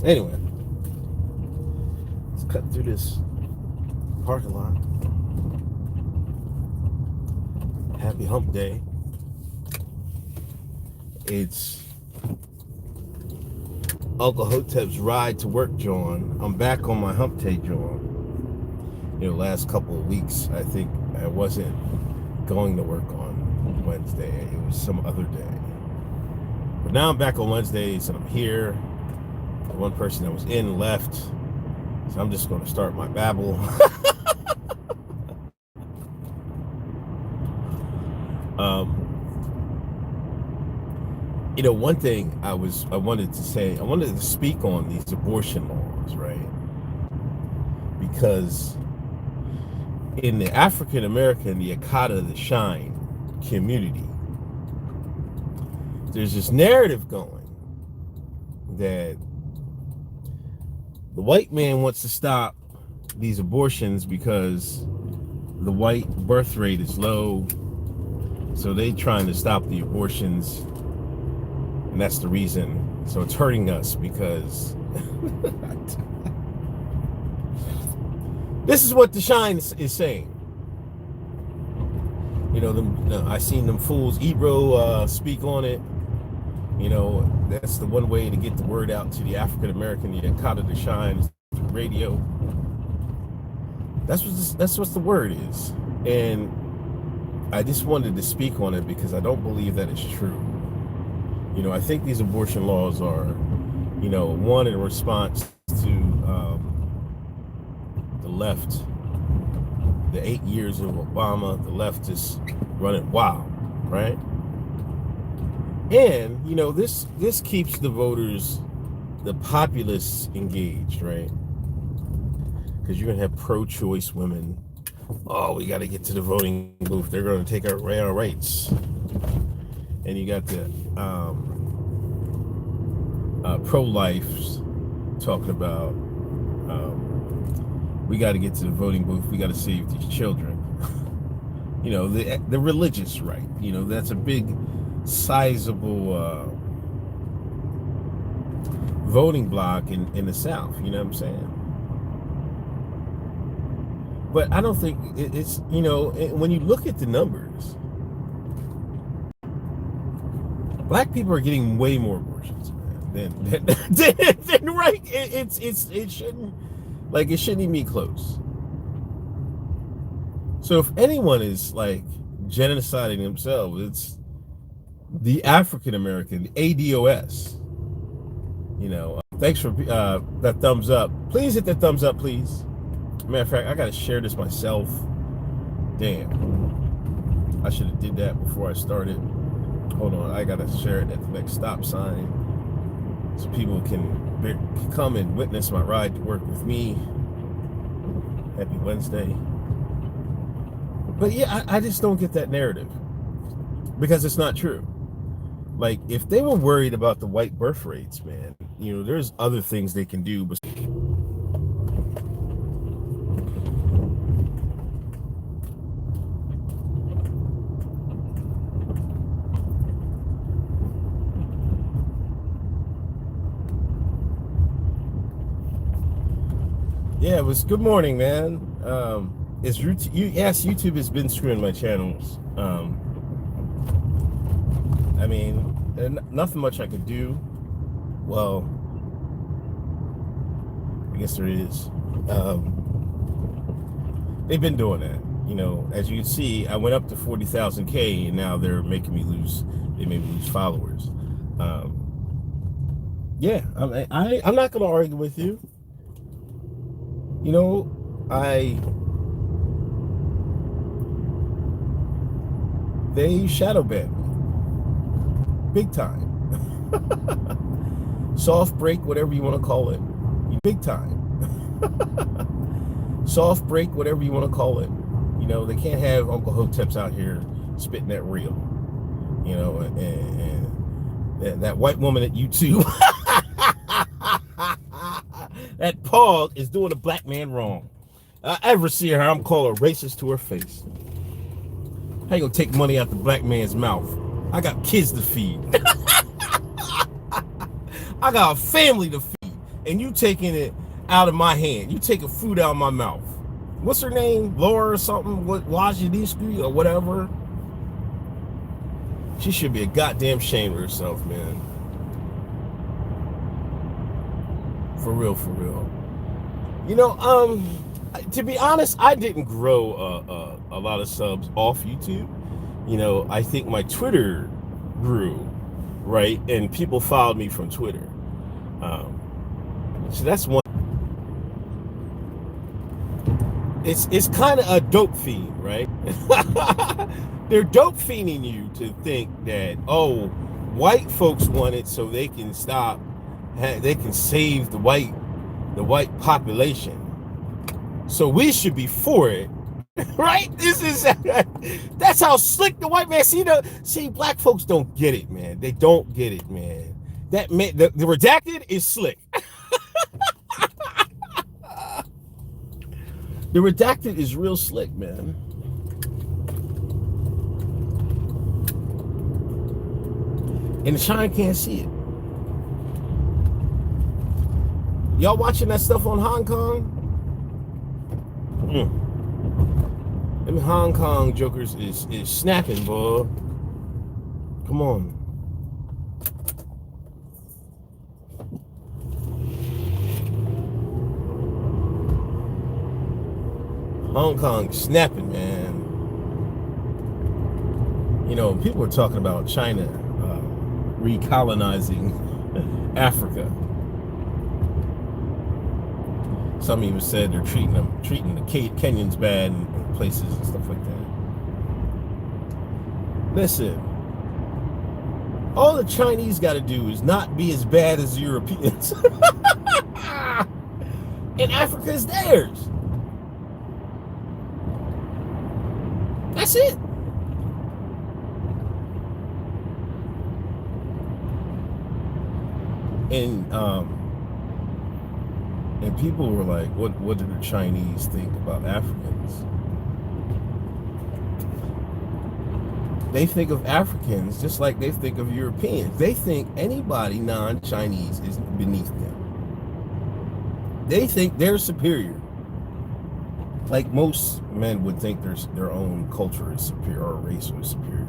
Anyway, let's cut through this parking lot. Happy hump day. It's Uncle Hotep's ride to work, Jawn. I'm back on my hump day, Jawn. Last couple of weeks, I think I wasn't going to work on Wednesday. It was some other day. But now I'm back on Wednesdays and I'm here. The one person that was in left. So I'm just going to start my babble. One thing I wanted to speak on these abortion laws, right? Because in the African American, the Akata, the Shine community, there's this narrative going that the white man wants to stop these abortions because the white birth rate is low, so they trying to stop the abortions, and that's the reason. So it's hurting us because this is what the Shine is saying. I seen them fools Ebro speak on it. That's the one way to get the word out to the African American, the Akata, the Shine, through radio. That's what the word is, and I just wanted to speak on it because I don't believe that it's true. I think these abortion laws are, one in response to the left, the 8 years of Obama. The left is running wild, right? And this keeps the voters, the populists, engaged, right? Because you're gonna have pro-choice women. Oh, we got to get to the voting booth. They're going to take our rights. And you got the pro-lifes talking about we got to get to the voting booth. We got to save these children. The religious right. That's a big, sizable voting block in the South. You know what I'm saying? But I don't think it's, when you look at the numbers, black people are getting way more abortions, man, than right. It shouldn't even be close. So if anyone is like genociding themselves, it's the African American, the ADOS. Thanks for that thumbs up. Please hit that thumbs up, please. Matter of fact, I gotta share this myself. Damn, I should have did that before I started. Hold on, I gotta share it at the next stop sign so people can come and witness my ride to work with me. Happy Wednesday. But yeah, I just don't get that narrative because it's not true. Like, if they were worried about the white birth rates, man, there's other things they can do. But yeah, it was good morning, man. YouTube has been screwing my channels. Nothing much I could do. Well, I guess there is. They've been doing that. As you can see, I went up to 40,000K, and now they're making me lose. They made me lose followers. Yeah, I'm not going to argue with you. They shadow banned me. Big time. Soft break, whatever you want to call it. Big time. Soft break, whatever you want to call it. You know, they can't have Uncle Hoteps out here spitting that real. You know, and that white woman at YouTube, that Paul is doing a black man wrong. I ever see her, I'm calling her racist to her face. How you gonna take money out the black man's mouth? I got kids to feed. I got a family to feed, and you taking it out of my hand. You taking food out of my mouth. What's her name? Laura or something? What, Wajidisky or whatever? She should be a goddamn shame of herself, man. For real, for real. You know, to be honest, I didn't grow a lot of subs off YouTube. You know, I think my Twitter grew, right? And people followed me from Twitter. So that's one. It's kind of a dope fiend, right? They're dope fiending you to think that, oh, white folks want it so they can stop, they can save the white population. So we should be for it, right? That's how slick the white man. See, black folks don't get it, man. They don't get it, man. That man, the redacted is slick. The redacted is real slick, man. And the China can't see it. Y'all watching that stuff on Hong Kong? Them Hong Kong jokers is snapping, boy. Come on. Hong Kong snapping, man. You know, people are talking about China recolonizing Africa. Some even said they're treating the Kenyans bad in places and stuff like that. Listen, all the Chinese got to do is not be as bad as the Europeans. And Africa is theirs. That's it. And people were like, what do the Chinese think about Africans? They think of Africans just like they think of Europeans. They think anybody non-Chinese is beneath them. They think they're superior. Like most men would think their own culture is superior or race is superior.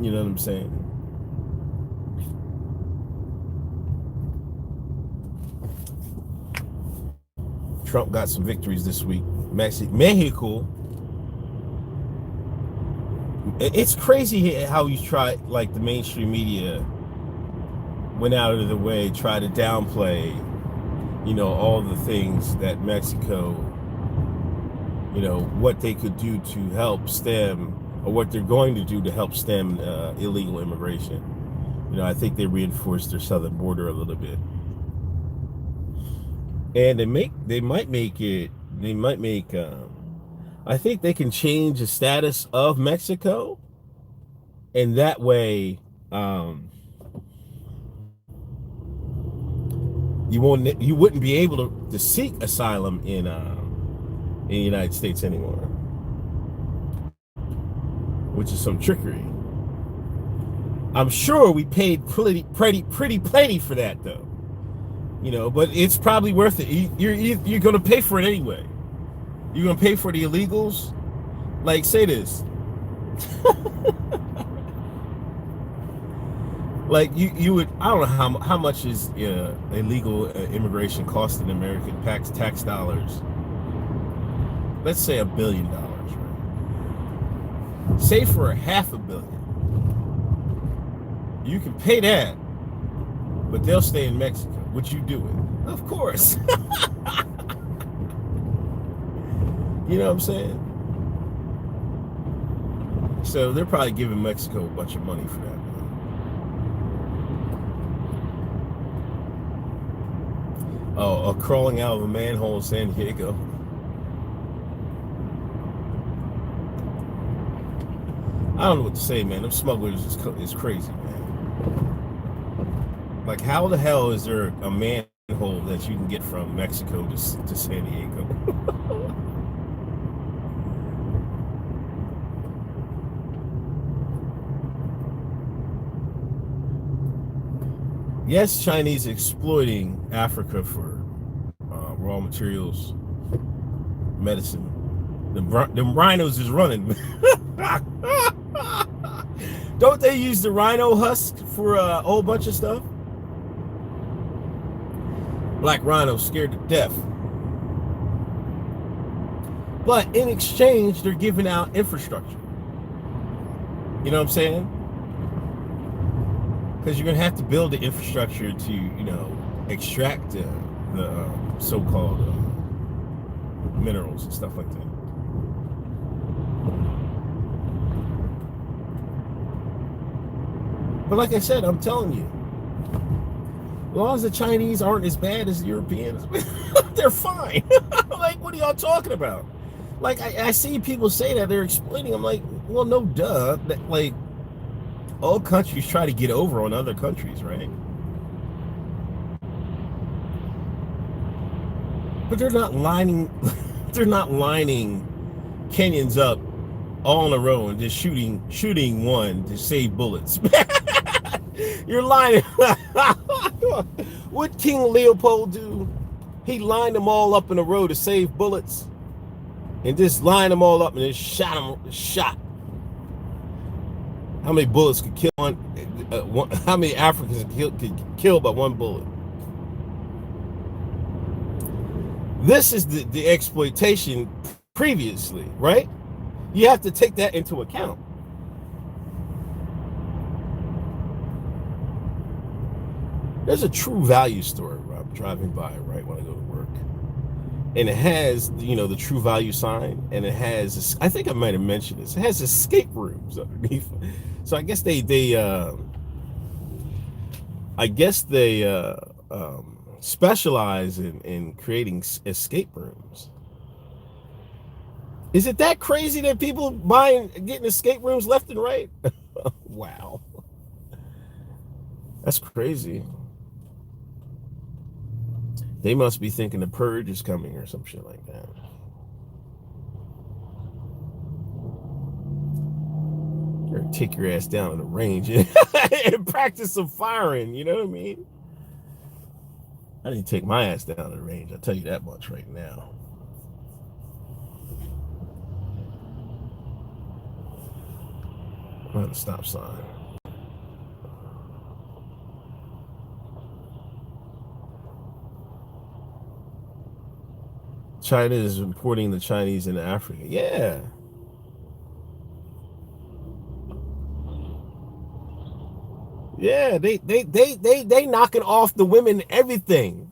You know what I'm saying? Trump got some victories this week. Mexico. It's crazy how he's tried, like the mainstream media went out of the way, try to downplay, you know, all the things that Mexico, you know, what they could do to help stem, or what they're going to do to help stem illegal immigration. You know, I think they reinforced their southern border a little bit. And they might make I think they can change the status of Mexico, and that way you wouldn't be able to seek asylum in the United States anymore, which is some trickery. I'm sure we paid pretty for that, though. You know, but it's probably worth it. You're going to pay for it anyway. You're going to pay for the illegals. Like, say this. Like, you would, I don't know how much is illegal immigration costing American tax dollars. Let's say $1 billion, right? Say for $500 million. You can pay that, but they'll stay in Mexico. Would you do it? Of course. You know what I'm saying? So they're probably giving Mexico a bunch of money for that. Oh, crawling out of a manhole in San Diego. I don't know what to say, man. Them smugglers is crazy, man. Like, how the hell is there a manhole that you can get from Mexico to San Diego? Yes, Chinese exploiting Africa for raw materials, medicine. Them rhinos is running. Don't they use the rhino husk for a whole bunch of stuff? Black rhinos scared to death. But in exchange, they're giving out infrastructure. You know what I'm saying? Because you're going to have to build the infrastructure to, extract the so-called minerals and stuff like that. But like I said, I'm telling you, as long as the Chinese aren't as bad as the Europeans, they're fine. Like, what are y'all talking about? Like, I see people say that, they're explaining. I'm like, well, no, duh. That, like, all countries try to get over on other countries, right? But they're not lining Kenyans up all in a row and just shooting one to save bullets. You're lying. What King Leopold do? He lined them all up in a row to save bullets, and just lined them all up and then shot. How many bullets could kill one? How many Africans could kill by one bullet? This is the exploitation previously, right? You have to take that into account. There's a True Value store where I'm driving by right when I go to work, and it has the True Value sign, and it has, I think I might have mentioned this, it has escape rooms underneath. So I guess they specialize in creating escape rooms. Is it that crazy that people getting escape rooms left and right? Wow, that's crazy. They must be thinking the purge is coming or some shit like that. Or take your ass down to the range and practice some firing, you know what I mean? I didn't take my ass down to the range, I'll tell you that much right now. I'm at a stop sign. China is importing the Chinese into Africa. Yeah. Yeah, they knocking off the women, everything.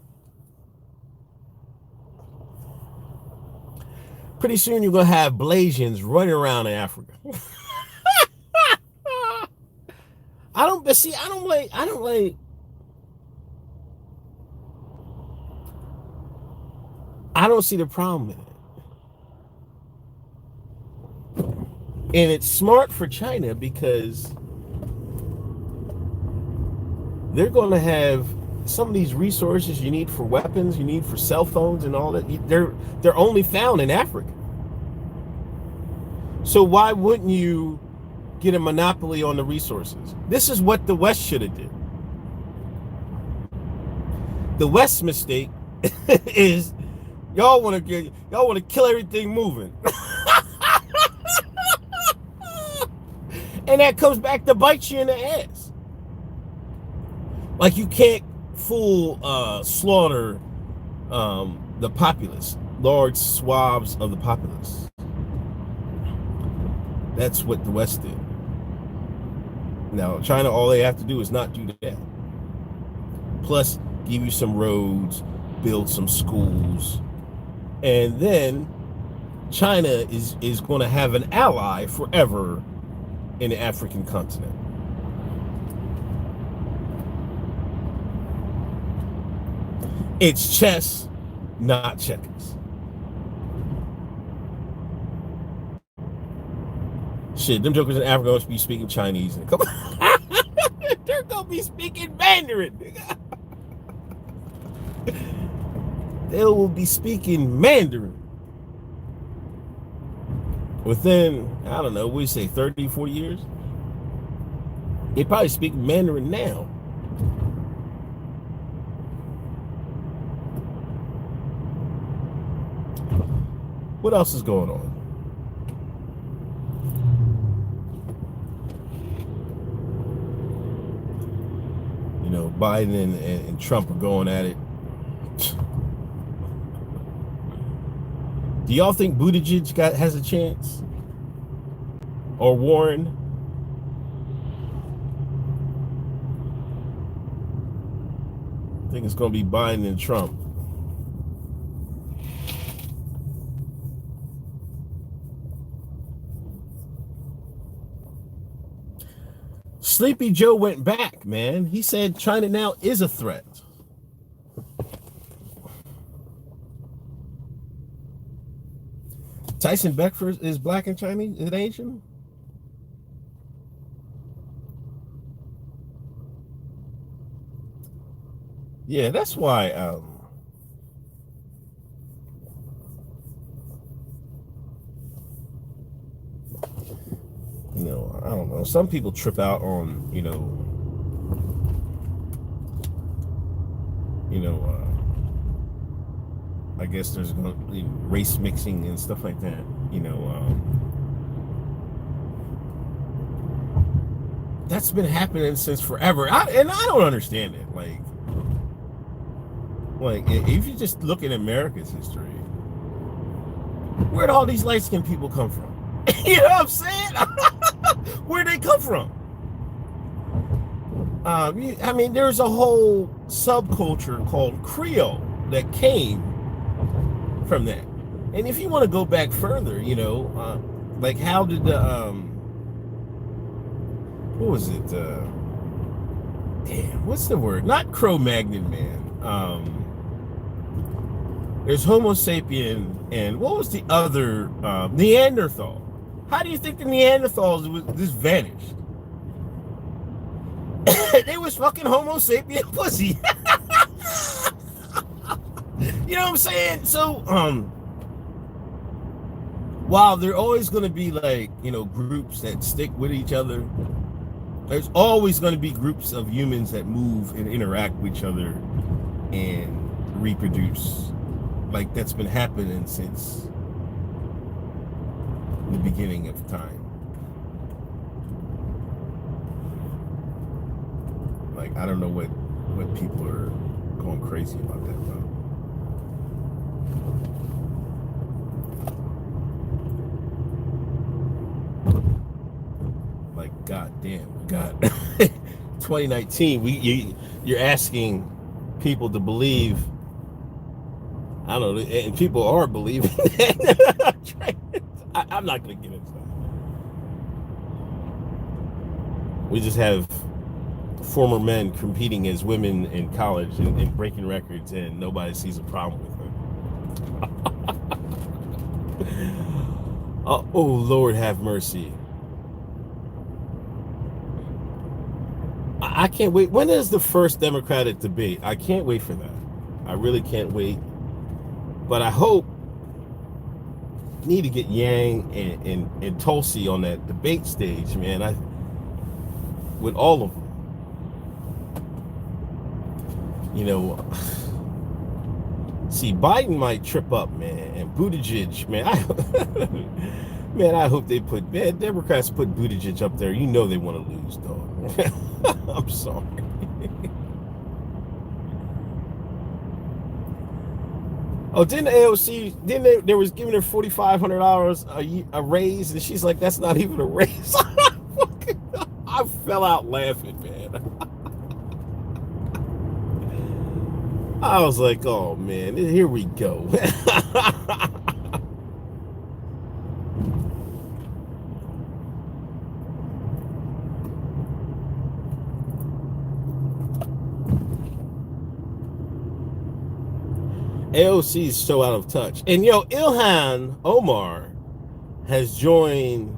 Pretty soon you're gonna have Blasians running around in Africa. I don't see the problem in it. And it's smart for China because they're going to have some of these resources you need for weapons, you need for cell phones and all that. They're only found in Africa. So why wouldn't you get a monopoly on the resources? This is what the West should have did. The West's mistake is y'all want to kill everything moving. And that comes back to bite you in the ass. Like, you can't slaughter the populace, large swaths of the populace. That's what the West did. Now, China, all they have to do is not do that. Plus, give you some roads, build some schools, and then China is going to have an ally forever in the African continent. It's chess, not checkers. Shit, them jokers in Africa must be speaking Chinese. Come on. They're gonna be speaking Mandarin. They will be speaking Mandarin. Within, I don't know, we say 30, 40 years? They probably speak Mandarin now. What else is going on? You know, Biden and Trump are going at it. Do y'all think Buttigieg has a chance? Or Warren? I think it's going to be Biden and Trump. Sleepy Joe went back, man. He said China now is a threat. Tyson Beckford is black and Chinese? Is it Asian? Yeah, that's why. You know, I don't know. Some people trip out on, I guess there's going to be race mixing and stuff like that. That's been happening since forever. And I don't understand it. Like, if you just look at America's history, where'd all these light-skinned people come from? You know what I'm saying? Where'd they come from? I mean, there's a whole subculture called Creole that came from that. And if you want to go back further, like how did the what was it? Damn, what's the word? Not Cro-Magnon man. There's Homo sapien, and what was the other? Neanderthal. How do you think the Neanderthals just vanished? They was fucking Homo sapien pussy. You know what I'm saying? So, while there are always going to be groups that stick with each other, there's always going to be groups of humans that move and interact with each other and reproduce. Like that's been happening since the beginning of time. Like I don't know what people are going crazy about that though. Like goddamn, God, 2019. You're asking people to believe. I don't know, and people are believing that. I'm not going to get into that. We just have former men competing as women in college and breaking records, and nobody sees a problem with them. Oh, Lord have mercy. I can't wait. When is the first Democratic debate? I can't wait for that. I really can't wait. But I hope need to get Yang and Tulsi on that debate stage, man. With all of them. See, Biden might trip up, man, and Buttigieg, man. I hope they Democrats put Buttigieg up there. You know they want to lose, dog. I'm sorry. Oh, didn't AOC? They was giving her $4,500 a raise, and she's like, "That's not even a raise." I fell out laughing, man. I was like, "Oh man, here we go." AOC is so out of touch. And Ilhan Omar has joined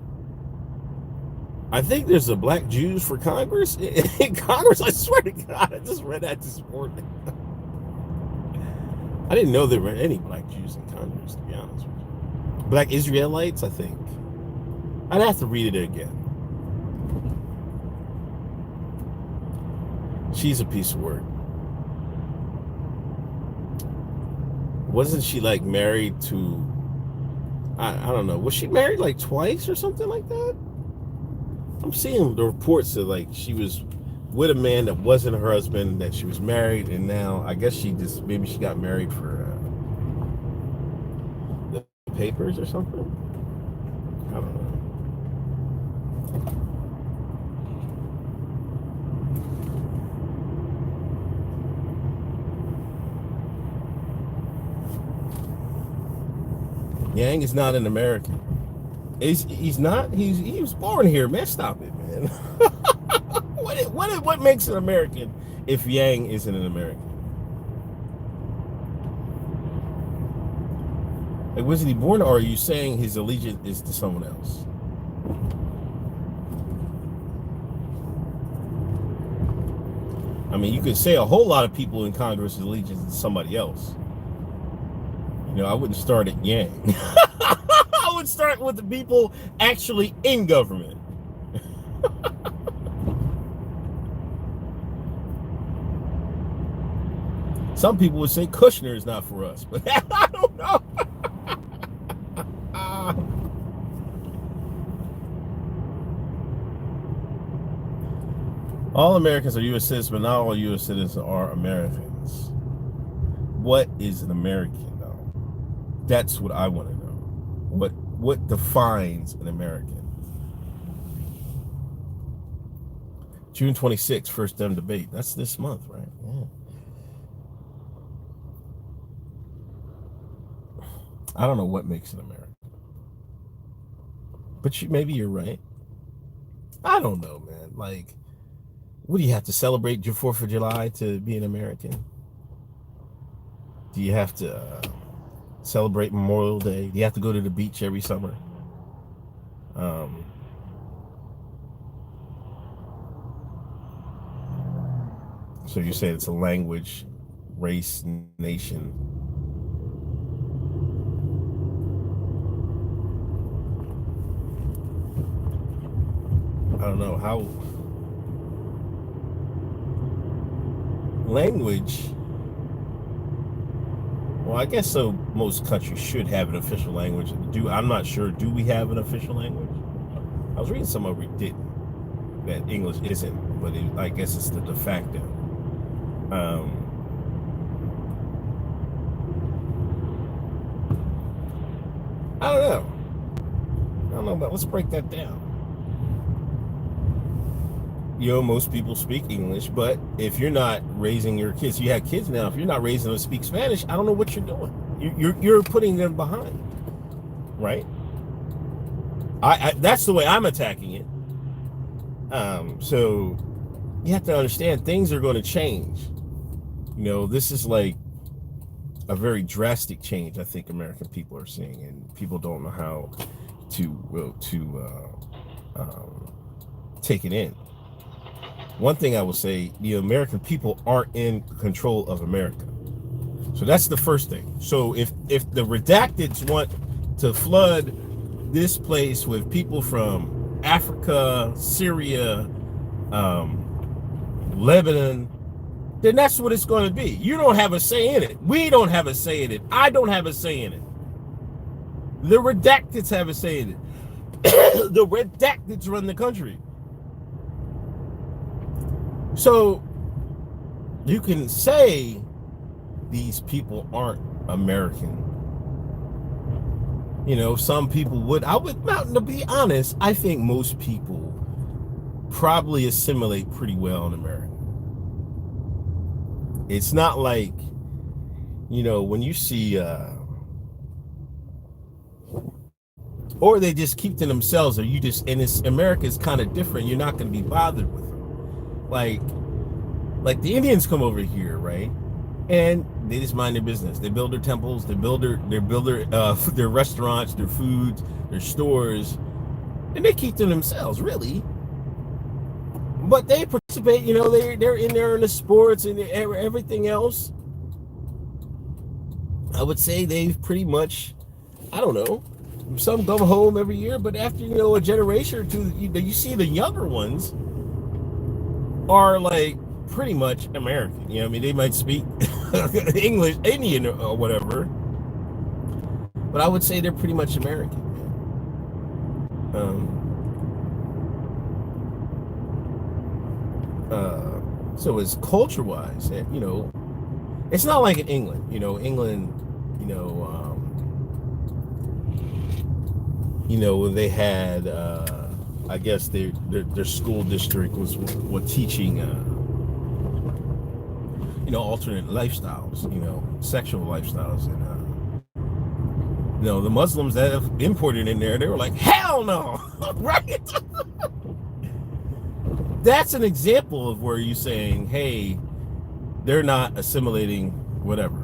I think there's a black Jews for Congress. In Congress, I swear to God, I just read that this morning. I didn't know there were any black Jews in Congress, to be honest with you. Black Israelites, I think. I'd have to read it again. She's a piece of work. Wasn't she like married to, I don't know, was she married like twice or something like that? I'm seeing the reports that like she was with a man that wasn't her husband, that she was married, and now I guess maybe she got married for the papers or something. I don't know. Yang is not an American. He's not. He was born here, man. Stop it, man. What makes an American if Yang isn't an American? Like, wasn't he born, or are you saying his allegiance is to someone else? I mean, you could say a whole lot of people in Congress' allegiance to somebody else. You know, I wouldn't start at Yang. I would start with the people actually in government. Some people would say Kushner is not for us, but I don't know. All Americans are U.S. citizens, but not all U.S. citizens are Americans. What is an American, though? That's what I want to know. What defines an American? June 26th, first dumb debate. That's this month, right? Yeah. I don't know what makes an American, but maybe you're right. I don't know, man. Like, what do you have to celebrate your 4th of July to be an American? Do you have to celebrate Memorial Day? Do you have to go to the beach every summer? So you say it's a language, race, nation. I don't know how. Language. Well, I guess so. Most countries should have an official language. I'm not sure. Do we have an official language? I was reading somewhere we didn't. That English isn't, but I guess it's the de facto. I don't know, but let's break that down. You know, most people speak English, but if you're not raising your kids, you have kids now, if you're not raising them to speak Spanish, I don't know what you're doing. You're putting them behind, right? That's the way I'm attacking it. So you have to understand things are going to change. You know, this is like a very drastic change I think American people are seeing, and people don't know how to take it in. One thing I will say, the American people aren't in control of America. So that's the first thing. So if the redacteds want to flood this place with people from Africa, Syria, Lebanon, then that's what it's going to be. You don't have a say in it. We don't have a say in it. I don't have a say in it. The redacteds have a say in it. The redacteds run the country. So you can say these people aren't American. You know, some people would. To be honest, I think most people probably assimilate pretty well in America. It's not like, you know, when you see, or they just keep to themselves, or and America is kind of different. You're not going to be bothered with them. Like the Indians come over here, right? And they just mind their business. They build their temples, they build their restaurants, their foods, their stores, and they keep to themselves, really. but they participate. You know, they're in there in the sports and everything else. I would say they've pretty much, I don't know, some go home every year, but after, you know, a generation or two, you see the younger ones are like pretty much American. You know what I mean? They might speak English, Indian, or whatever, but I would say they're pretty much American. So as culture-wise, you know, it's not like in England. You know, England, when they had, I guess their school district was teaching, you know, alternate lifestyles, you know, sexual lifestyles, and you know, the Muslims that have imported in there, they were like, hell no, right? That's an example of where you're saying, hey, they're not assimilating whatever.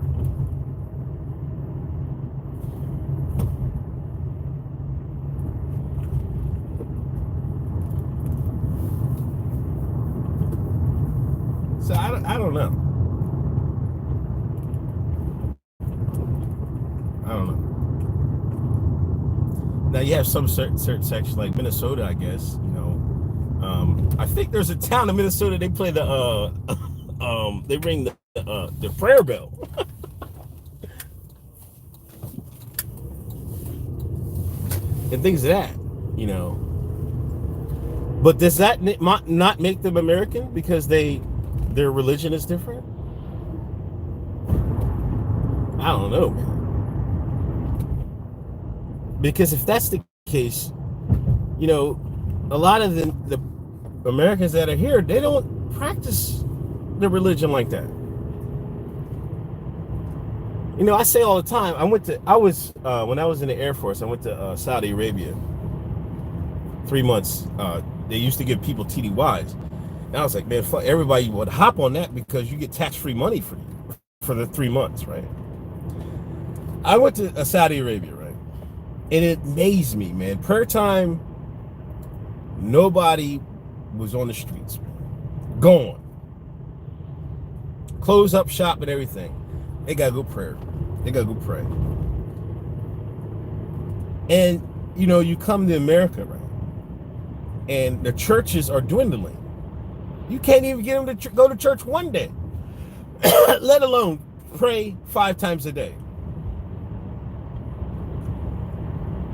So I don't know. I don't know. Now you have some certain sections like Minnesota, I guess, you know. I think there's a town in Minnesota, they play the they ring the prayer bell. And things of that, you know. But does that not make them American because their religion is different? I don't know, man. Because if that's the case, you know, a lot of the Americans that are here, they don't practice the religion like that. You know, I say all the time, when I was in the Air Force, I went to Saudi Arabia 3 months. They used to give people TDYs. And I was like, man, fuck, everybody would hop on that because you get tax-free money for the 3 months, right? I went to Saudi Arabia, right? And it amazed me, man. Prayer time, nobody was on the streets. Gone. Close up shop and everything. They gotta go pray. They gotta go pray. And, you know, you come to America, right? And the churches are dwindling. You can't even get them to go to church one day, let alone pray 5 times a day.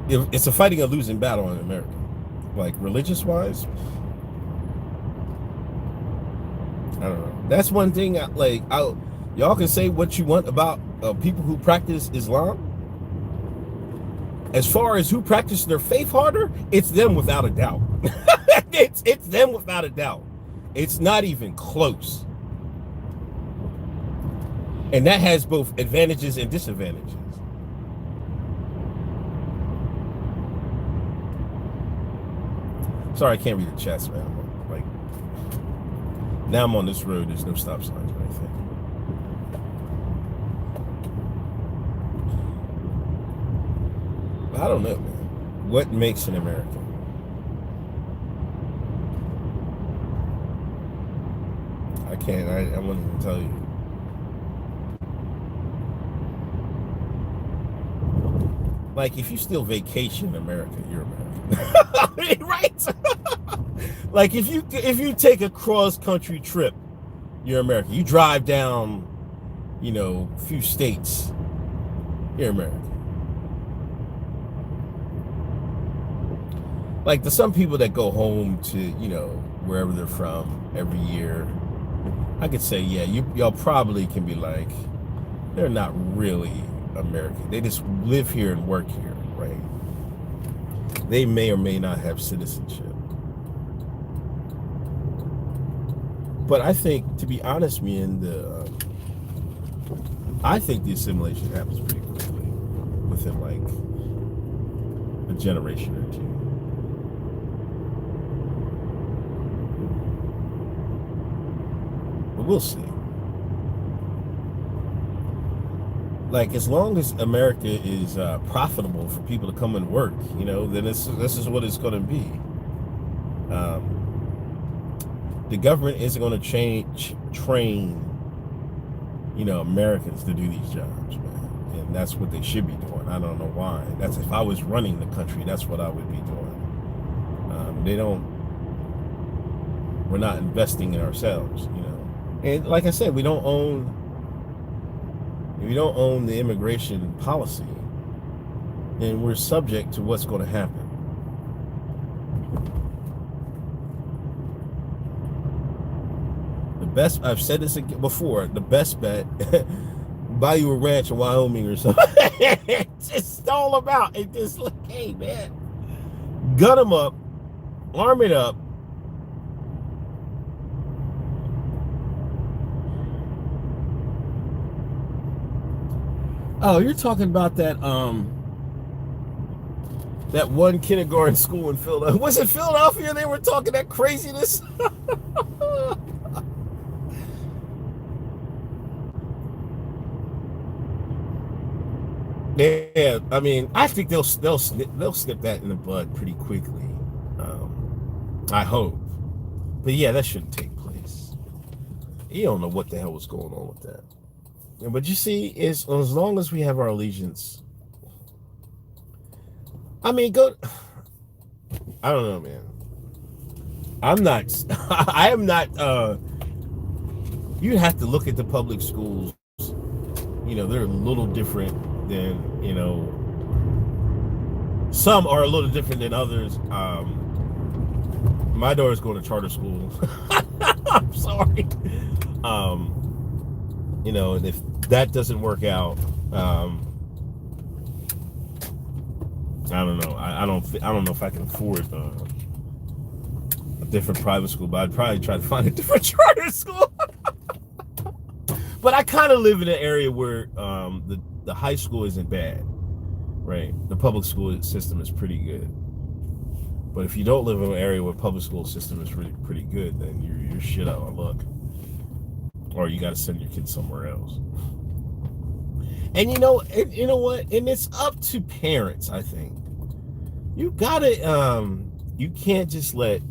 It's a fighting a losing battle in America. Like, religious-wise, I don't know. That's one thing, y'all can say what you want about people who practice Islam. As far as who practice their faith harder, it's them without a doubt. It's them without a doubt. It's not even close. And that has both advantages and disadvantages. Sorry, I can't read the chats, man. Like, now I'm on this road, there's no stop signs or anything. I don't know, man. What makes an American? I won't even tell you. Like, if you still vacation in America, you're American. Right? Like, if you take a cross-country trip, you're American. You drive down, you know, a few states, you're American. Like, there's some people that go home to, you know, wherever they're from every year. I could say, yeah, y'all probably can be like, they're not really American. They just live here and work here, right? They may or may not have citizenship. But I think, to be honest, I think the assimilation happens pretty quickly, within like a generation or two. But we'll see. Like, as long as America is profitable for people to come and work, you know, then this is what it's going to be. The government isn't going to train, Americans to do these jobs, man. And that's what they should be doing. I don't know why. That's if I was running the country, that's what I would be doing. They don't. We're not investing in ourselves. And like I said, we don't own. If you don't own the immigration policy, then we're subject to what's going to happen. The best, I've said this before, the best bet, buy you a ranch in Wyoming or something. It's just all about it. Just like, hey man, gun them up, arm it up. Oh, you're talking about that one kindergarten school in Philadelphia. Was it Philadelphia? They were talking that craziness. Yeah, I mean, I think they'll snip that in the bud pretty quickly. I hope, but yeah, that shouldn't take place. You don't know what the hell was going on with that. But you see, is as long as we have our allegiance. I mean, go. I don't know, man. I'm not. I am not. You have to look at the public schools. They're a little different than some are a little different than others. My daughter's going to charter school. I'm sorry. And if that doesn't work out, I don't know. I don't know if I can afford a different private school, but I'd probably try to find a different charter school. But I kind of live in an area where the high school isn't bad, right? The public school system is pretty good. But if you don't live in an area where public school system is really pretty good, then you're shit out of luck, or you got to send your kids somewhere else. And you know what? And it's up to parents. I think you gotta you can't just let.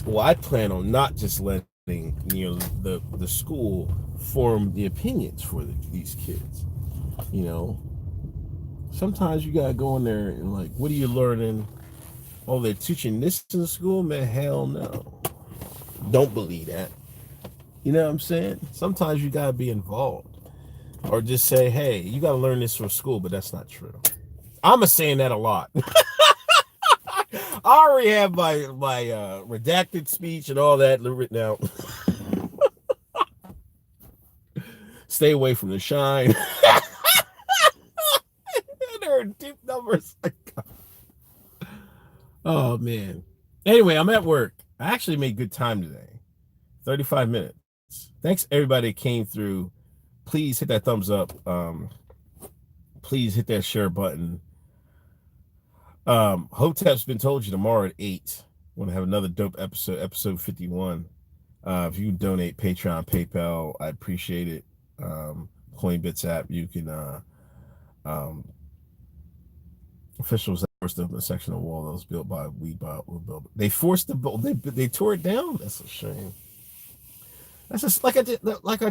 Well, I plan on not just letting the school form the opinions for these kids. Sometimes you gotta go in there and like, what are you learning? Oh, they're teaching this in the school? Man, hell no. Don't believe that. You know what I'm saying? Sometimes you gotta be involved. Or just say, hey, you gotta learn this from school, but that's not true. I'm saying that a lot. I already have my redacted speech and all that written out. Stay away from the shine. There are deep numbers. Oh man. Anyway, I'm at work. I actually made good time today. 35 minutes. Thanks everybody that came through. Please hit that thumbs up. Please hit that share button. Hotep's been told you tomorrow at 8. We're gonna have another dope episode 51. If you donate Patreon, PayPal, I appreciate it. Coinbits app, you can officials that forced up a section of wall that was built by they forced they tore it down. That's a shame. That's just like I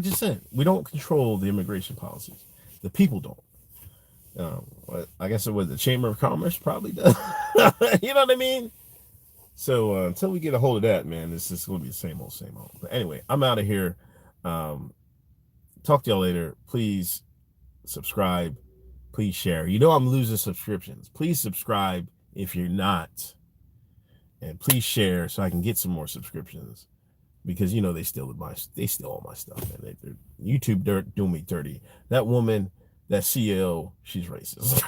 just said, we don't control the immigration policies. The people don't. I guess it was the Chamber of Commerce probably does. You know what I mean? So until we get a hold of that, man, it's just going to be the same old. But anyway, I'm out of here. Talk to y'all later. Please subscribe. Please share. I'm losing subscriptions. Please subscribe if you're not. And please share so I can get some more subscriptions. Because they steal all my stuff, and YouTube doing me dirty. That woman, that CEO, she's racist.